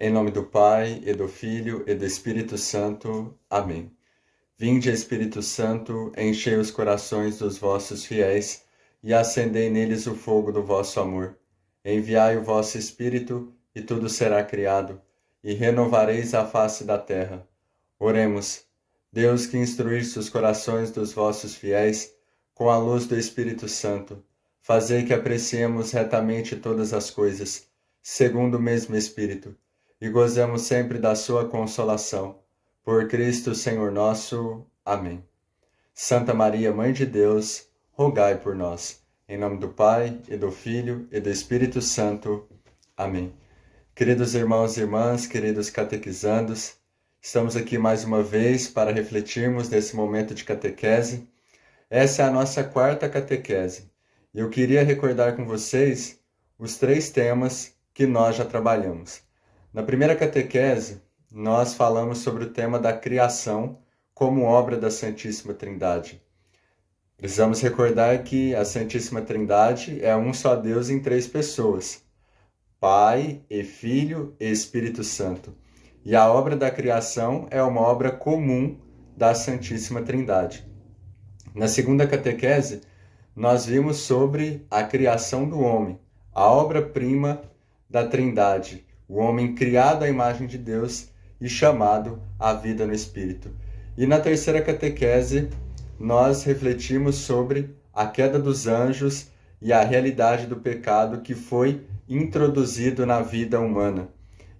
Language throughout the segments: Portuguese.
Em nome do Pai, e do Filho, e do Espírito Santo. Amém. Vinde, Espírito Santo, enchei os corações dos vossos fiéis, e acendei neles o fogo do vosso amor. Enviai o vosso Espírito, e tudo será criado, e renovareis a face da terra. Oremos. Deus, que instruíste os corações dos vossos fiéis, com a luz do Espírito Santo, fazei que apreciemos retamente todas as coisas, segundo o mesmo Espírito, e gozemos sempre da sua consolação. Por Cristo, Senhor nosso. Amém. Santa Maria, Mãe de Deus, rogai por nós. Em nome do Pai, e do Filho, e do Espírito Santo. Amém. Queridos irmãos e irmãs, queridos catequizandos, estamos aqui mais uma vez para refletirmos nesse momento de catequese. Essa é a nossa quarta catequese. E eu queria recordar com vocês os 3 temas que nós já trabalhamos. Na primeira catequese, nós falamos sobre o tema da criação como obra da Santíssima Trindade. Precisamos recordar que a Santíssima Trindade é um só Deus em 3 pessoas: Pai, e Filho e Espírito Santo. E a obra da criação é uma obra comum da Santíssima Trindade. Na segunda catequese, nós vimos sobre a criação do homem, a obra-prima da Trindade, o homem criado à imagem de Deus e chamado à vida no Espírito. E na terceira catequese, nós refletimos sobre a queda dos anjos e a realidade do pecado que foi introduzido na vida humana.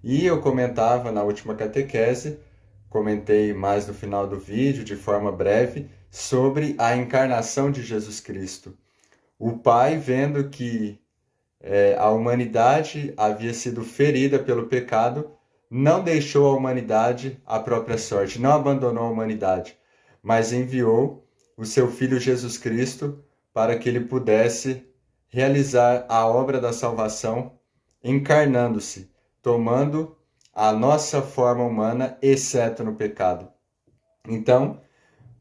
E eu comentava na última catequese, comentei mais no final do vídeo, de forma breve, sobre a encarnação de Jesus Cristo. O Pai, vendo que a humanidade havia sido ferida pelo pecado, não deixou a humanidade à própria sorte, não abandonou a humanidade, mas enviou o seu Filho Jesus Cristo para que ele pudesse realizar a obra da salvação, encarnando-se, tomando a nossa forma humana, exceto no pecado. Então,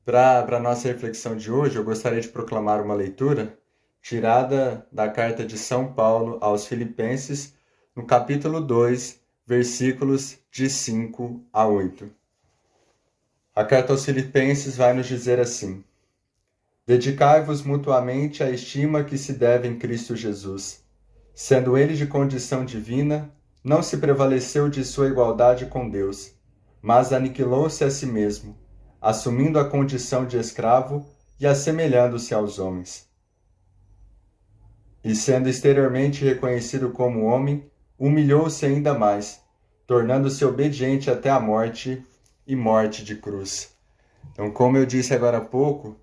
para a nossa reflexão de hoje, eu gostaria de proclamar uma leitura tirada da carta de São Paulo aos Filipenses, no capítulo 2, versículos de 5 a 8. A carta aos Filipenses vai nos dizer assim: Dedicai-vos mutuamente à estima que se deve em Cristo Jesus. Sendo ele de condição divina, não se prevaleceu de sua igualdade com Deus, mas aniquilou-se a si mesmo, assumindo a condição de escravo e assemelhando-se aos homens. E sendo exteriormente reconhecido como homem, humilhou-se ainda mais, tornando-se obediente até a morte e morte de cruz. Então, como eu disse agora há pouco,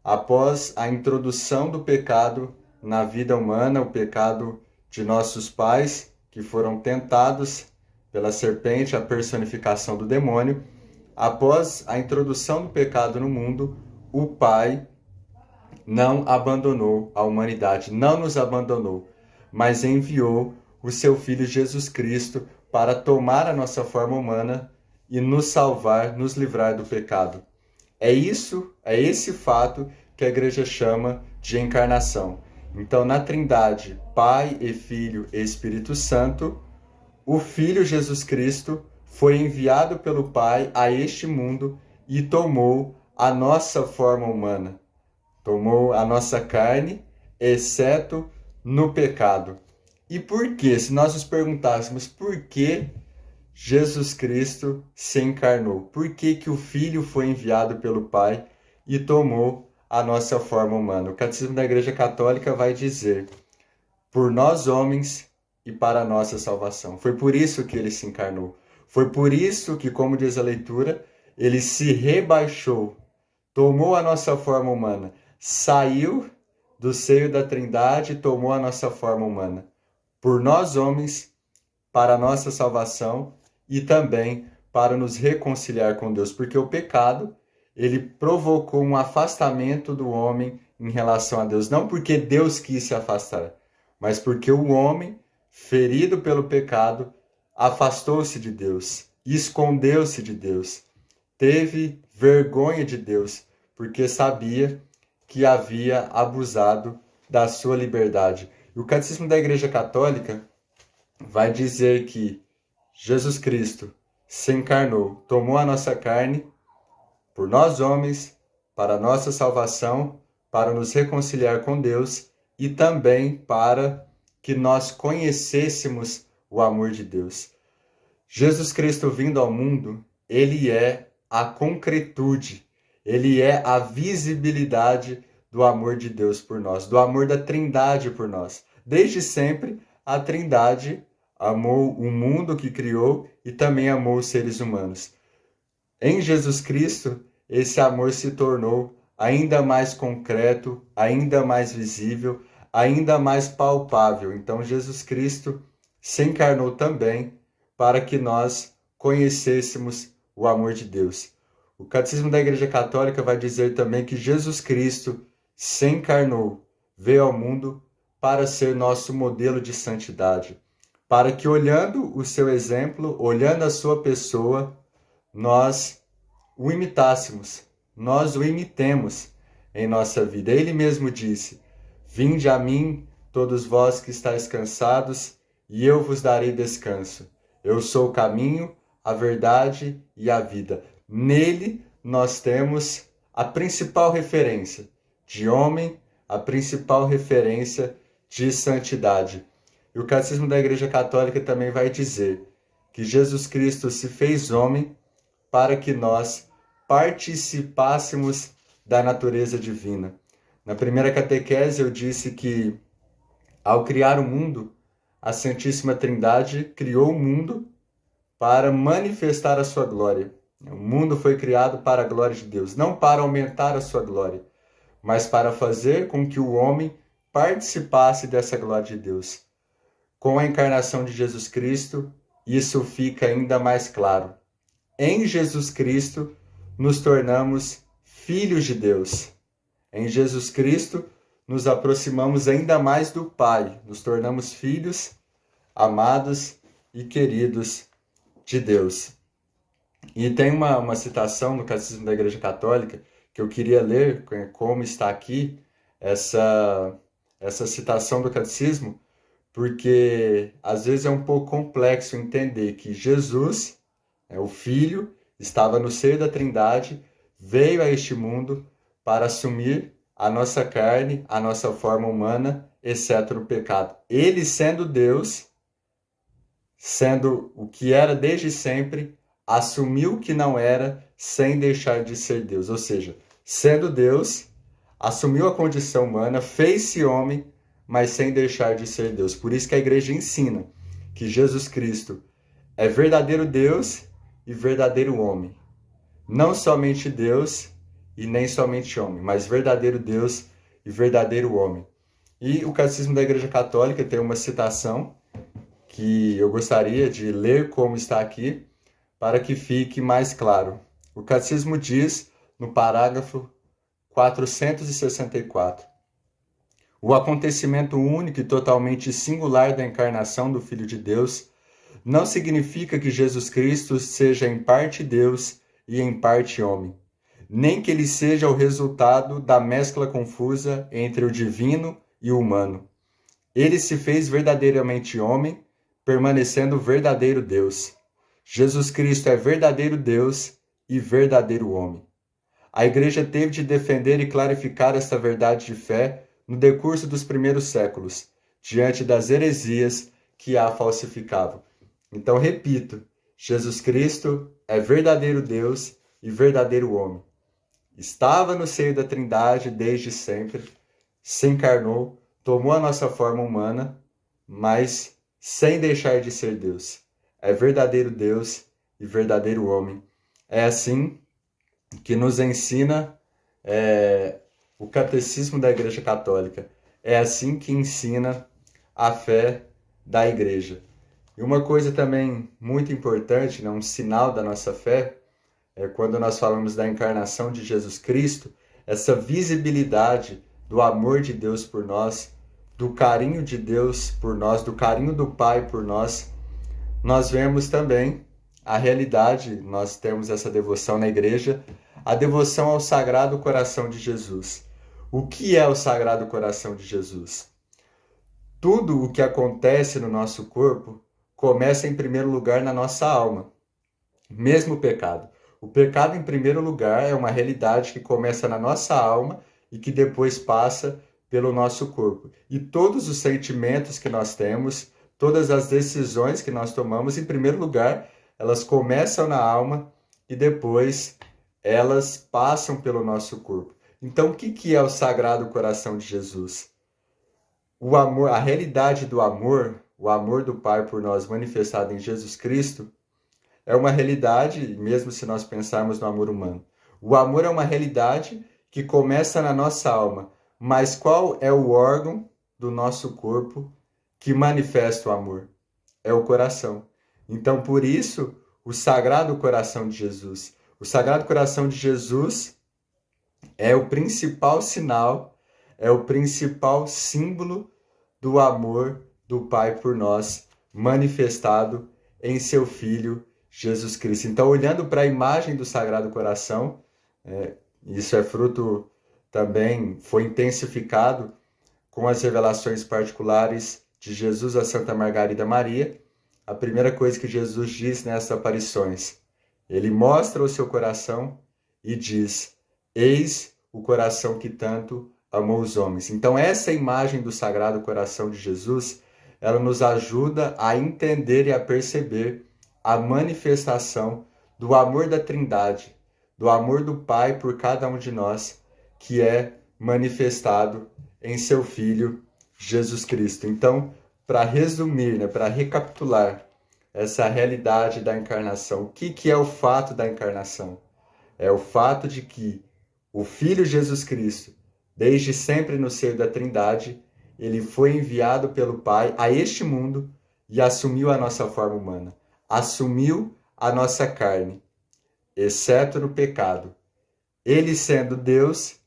após a introdução do pecado na vida humana, o pecado de nossos pais, que foram tentados pela serpente, a personificação do demônio, após a introdução do pecado no mundo, o Pai não abandonou a humanidade, não nos abandonou, mas enviou o seu Filho Jesus Cristo para tomar a nossa forma humana e nos salvar, nos livrar do pecado. É esse fato que a Igreja chama de encarnação. Então, na Trindade, Pai e Filho e Espírito Santo, o Filho Jesus Cristo foi enviado pelo Pai a este mundo e tomou a nossa forma humana. Tomou a nossa carne, exceto no pecado. E por quê? Se nós nos perguntássemos por que Jesus Cristo se encarnou, por que que o Filho foi enviado pelo Pai e tomou a nossa forma humana? O Catecismo da Igreja Católica vai dizer: por nós homens e para a nossa salvação. Foi por isso que ele se encarnou. Foi por isso que, como diz a leitura, ele se rebaixou, tomou a nossa forma humana, saiu do seio da Trindade e tomou a nossa forma humana. Por nós homens, para a nossa salvação e também para nos reconciliar com Deus, porque o pecado, ele provocou um afastamento do homem em relação a Deus, não porque Deus quis se afastar, mas porque o homem, ferido pelo pecado, afastou-se de Deus, escondeu-se de Deus, teve vergonha de Deus, porque sabia que havia abusado da sua liberdade. E o Catecismo da Igreja Católica vai dizer que Jesus Cristo se encarnou, tomou a nossa carne por nós homens, para a nossa salvação, para nos reconciliar com Deus e também para que nós conhecêssemos o amor de Deus. Jesus Cristo vindo ao mundo, ele é a concretude, ele é a visibilidade do amor de Deus por nós, do amor da Trindade por nós. Desde sempre, a Trindade amou o mundo que criou e também amou os seres humanos. Em Jesus Cristo, esse amor se tornou ainda mais concreto, ainda mais visível, ainda mais palpável. Então, Jesus Cristo se encarnou também para que nós conhecêssemos o amor de Deus. O Catecismo da Igreja Católica vai dizer também que Jesus Cristo se encarnou, veio ao mundo para ser nosso modelo de santidade, para que olhando o seu exemplo, olhando a sua pessoa, nós o imitássemos, nós o imitemos em nossa vida. Ele mesmo disse: vinde a mim, todos vós que estáis cansados, e eu vos darei descanso. Eu sou o caminho, a verdade e a vida. Nele nós temos a principal referência de homem, a principal referência de santidade. E o Catecismo da Igreja Católica também vai dizer que Jesus Cristo se fez homem para que nós participássemos da natureza divina. Na primeira catequese eu disse que, ao criar o mundo, a Santíssima Trindade criou o mundo para manifestar a sua glória. O mundo foi criado para a glória de Deus, não para aumentar a sua glória, mas para fazer com que o homem participasse dessa glória de Deus. Com a encarnação de Jesus Cristo, isso fica ainda mais claro. Em Jesus Cristo, nos tornamos filhos de Deus. Em Jesus Cristo, nos aproximamos ainda mais do Pai, nos tornamos filhos amados e queridos de Deus. E tem uma citação no Catecismo da Igreja Católica que eu queria ler, como está aqui essa citação do Catecismo, porque às vezes é um pouco complexo entender que Jesus, o Filho, estava no seio da Trindade, veio a este mundo para assumir a nossa carne, a nossa forma humana, exceto no pecado. Ele, sendo Deus, sendo o que era desde sempre, assumiu o que não era sem deixar de ser Deus. Ou seja, sendo Deus, assumiu a condição humana, fez-se homem, mas sem deixar de ser Deus. Por isso que a igreja ensina que Jesus Cristo é verdadeiro Deus e verdadeiro homem. Não somente Deus e nem somente homem, mas verdadeiro Deus e verdadeiro homem. E o Catecismo da Igreja Católica tem uma citação que eu gostaria de ler como está aqui, para que fique mais claro. O Catecismo diz, no parágrafo 464, o acontecimento único e totalmente singular da encarnação do Filho de Deus não significa que Jesus Cristo seja em parte Deus e em parte homem, nem que ele seja o resultado da mescla confusa entre o divino e o humano. Ele se fez verdadeiramente homem, permanecendo verdadeiro Deus. Jesus Cristo é verdadeiro Deus e verdadeiro homem. A Igreja teve de defender e clarificar esta verdade de fé no decurso dos primeiros séculos, diante das heresias que a falsificavam. Então, repito, Jesus Cristo é verdadeiro Deus e verdadeiro homem. Estava no seio da Trindade desde sempre, se encarnou, tomou a nossa forma humana, mas sem deixar de ser Deus. É verdadeiro Deus e verdadeiro homem. É assim que nos ensina o Catecismo da Igreja Católica. É assim que ensina a fé da Igreja. E uma coisa também muito importante, um sinal da nossa fé, é quando nós falamos da encarnação de Jesus Cristo, essa visibilidade do amor de Deus por nós, do carinho de Deus por nós, do carinho do Pai por nós, nós vemos também a realidade, nós temos essa devoção na igreja, a devoção ao Sagrado Coração de Jesus. O que é o Sagrado Coração de Jesus? Tudo o que acontece no nosso corpo começa em primeiro lugar na nossa alma. Mesmo o pecado. O pecado, em primeiro lugar, é uma realidade que começa na nossa alma e que depois passa pelo nosso corpo. E todos os sentimentos que nós temos, todas as decisões que nós tomamos, em primeiro lugar, elas começam na alma e depois elas passam pelo nosso corpo. Então, o que é o Sagrado Coração de Jesus? O amor, a realidade do amor, o amor do Pai por nós manifestado em Jesus Cristo, é uma realidade, mesmo se nós pensarmos no amor humano. O amor é uma realidade que começa na nossa alma, mas qual é o órgão do nosso corpo que manifesta o amor? É o coração. Então, por isso, o Sagrado Coração de Jesus. O Sagrado Coração de Jesus é o principal sinal, é o principal símbolo do amor do Pai por nós, manifestado em seu Filho Jesus Cristo. Então, olhando para a imagem do Sagrado Coração, isso é fruto também, foi intensificado com as revelações particulares de Jesus a Santa Margarida Maria. A primeira coisa que Jesus diz nessas aparições, ele mostra o seu coração e diz: eis o coração que tanto amou os homens. Então, essa imagem do Sagrado Coração de Jesus, ela nos ajuda a entender e a perceber a manifestação do amor da Trindade, do amor do Pai por cada um de nós, que é manifestado em seu Filho Jesus Cristo. Então, para resumir, para recapitular essa realidade da encarnação, o que é o fato da encarnação? É o fato de que o Filho Jesus Cristo, desde sempre no seio da Trindade, ele foi enviado pelo Pai a este mundo e assumiu a nossa forma humana, assumiu a nossa carne, exceto no pecado. Ele, sendo Deus,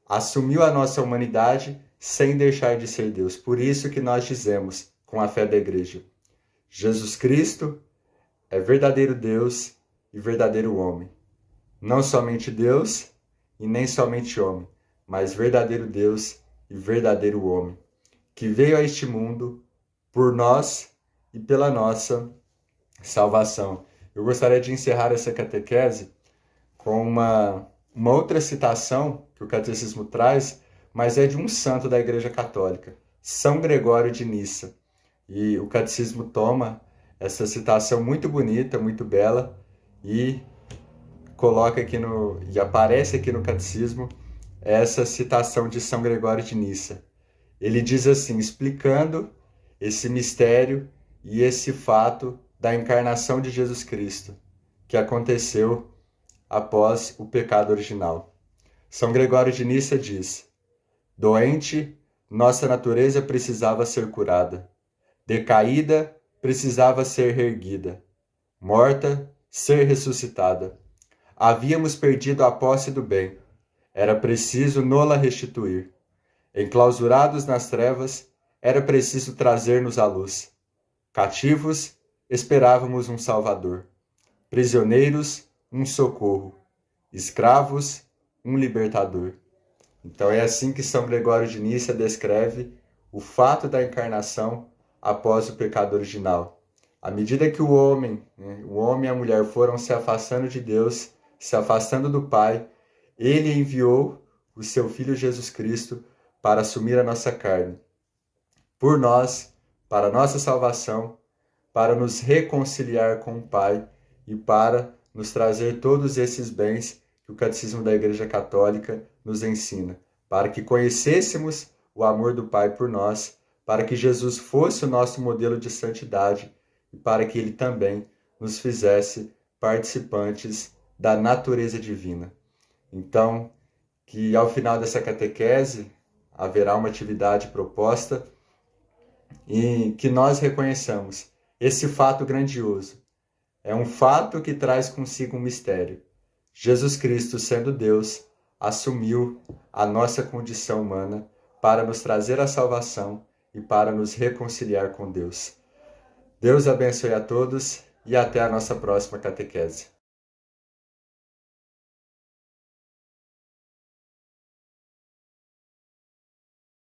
assumiu a nossa humanidade sem deixar de ser Deus. Por isso que nós dizemos, com a fé da Igreja, Jesus Cristo é verdadeiro Deus e verdadeiro homem. Não somente Deus e nem somente homem, mas verdadeiro Deus e verdadeiro homem, que veio a este mundo por nós e pela nossa salvação. Eu gostaria de encerrar essa catequese com uma outra citação que o Catecismo traz, mas é de um santo da Igreja Católica, São Gregório de Nissa. E o Catecismo toma essa citação muito bonita, muito bela, e coloca aqui e aparece aqui no Catecismo essa citação de São Gregório de Nissa. Ele diz assim, explicando esse mistério e esse fato da encarnação de Jesus Cristo, que aconteceu após o pecado original. São Gregório de Nissa diz: doente, nossa natureza precisava ser curada. Decaída, precisava ser reerguida. Morta, ser ressuscitada. Havíamos perdido a posse do bem. Era preciso nola restituir. Enclausurados nas trevas, era preciso trazer-nos à luz. Cativos, esperávamos um Salvador. Prisioneiros, um socorro. Escravos, um libertador. Então é assim que São Gregório de Nissa descreve o fato da encarnação após o pecado original. À medida que o homem e a mulher foram se afastando de Deus, se afastando do Pai, ele enviou o seu Filho Jesus Cristo para assumir a nossa carne, por nós, para a nossa salvação, para nos reconciliar com o Pai e para nos trazer todos esses bens que o Catecismo da Igreja Católica nos ensina, para que conhecêssemos o amor do Pai por nós, para que Jesus fosse o nosso modelo de santidade e para que ele também nos fizesse participantes da natureza divina. Então, que ao final dessa catequese haverá uma atividade proposta e que nós reconheçamos esse fato grandioso. É um fato que traz consigo um mistério. Jesus Cristo, sendo Deus, assumiu a nossa condição humana para nos trazer a salvação e para nos reconciliar com Deus. Deus abençoe a todos e até a nossa próxima catequese.